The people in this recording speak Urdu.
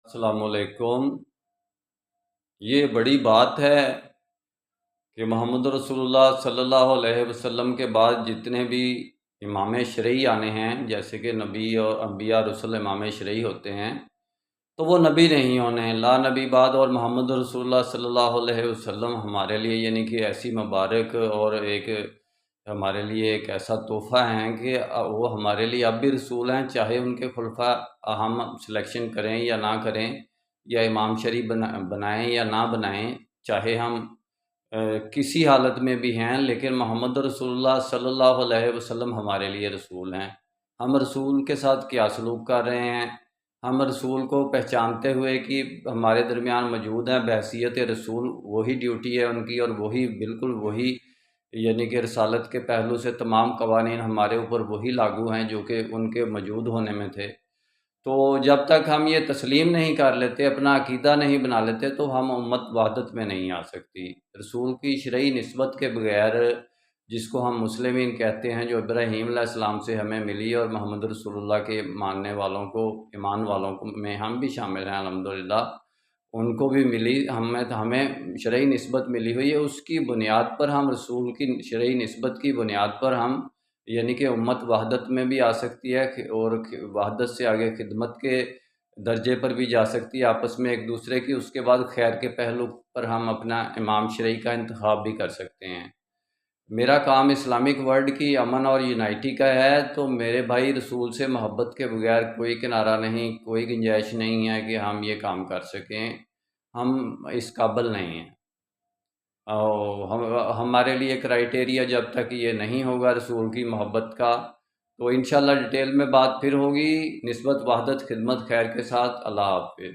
السلام علیکم۔ یہ بڑی بات ہے کہ محمد رسول اللہ صلی اللہ علیہ وسلم کے بعد جتنے بھی امام شرعی آنے ہیں، جیسے کہ نبی اور انبیاء رسول امام شرعی ہوتے ہیں، تو وہ نبی نہیں ہونے، لا نبی بعد، اور محمد رسول اللہ صلی اللہ علیہ وسلم ہمارے لیے یعنی کہ ایسی مبارک اور ایک ہمارے لیے ایک ایسا تحفہ ہیں کہ وہ ہمارے لیے اب بھی رسول ہیں، چاہے ان کے خلفاء ہم سلیکشن کریں یا نہ کریں، یا امام شریف بنائیں یا نہ بنائیں، چاہے ہم کسی حالت میں بھی ہیں، لیکن محمد رسول اللہ صلی اللہ علیہ وسلم ہمارے لیے رسول ہیں۔ ہم رسول کے ساتھ کیا سلوک کر رہے ہیں، ہم رسول کو پہچانتے ہوئے کہ ہمارے درمیان موجود ہیں بحیثیت رسول، وہی ڈیوٹی ہے ان کی، اور وہی بالکل وہی یعنی کہ رسالت کے پہلو سے تمام قوانین ہمارے اوپر وہی لاگو ہیں جو کہ ان کے موجود ہونے میں تھے۔ تو جب تک ہم یہ تسلیم نہیں کر لیتے، اپنا عقیدہ نہیں بنا لیتے، تو ہم امت وحدت میں نہیں آ سکتی۔ رسول کی شرعی نسبت کے بغیر، جس کو ہم مسلمین کہتے ہیں، جو ابراہیم علیہ السلام سے ہمیں ملی اور محمد رسول اللہ کے ماننے والوں کو، ایمان والوں کو میں ہم بھی شامل ہیں الحمدللہ، ان کو بھی ملی، ہمیں شرعی نسبت ملی ہوئی ہے، اس کی بنیاد پر ہم رسول کی شرعی نسبت کی بنیاد پر ہم یعنی کہ امت وحدت میں بھی آ سکتی ہے، اور وحدت سے آگے خدمت کے درجے پر بھی جا سکتی ہے آپس میں ایک دوسرے کی۔ اس کے بعد خیر کے پہلو پر ہم اپنا امام شرعی کا انتخاب بھی کر سکتے ہیں۔ میرا کام اسلامک ورلڈ کی امن اور یونائٹی کا ہے، تو میرے بھائی رسول سے محبت کے بغیر کوئی کنارہ نہیں، کوئی گنجائش نہیں ہے کہ ہم یہ کام کر سکیں، ہم اس قابل نہیں ہیں۔ اور ہمارے لیے کرائیٹیریا جب تک یہ نہیں ہوگا رسول کی محبت کا، تو انشاءاللہ ڈیٹیل میں بات پھر ہوگی۔ نسبت وحدت خدمت خیر کے ساتھ، اللہ حافظ۔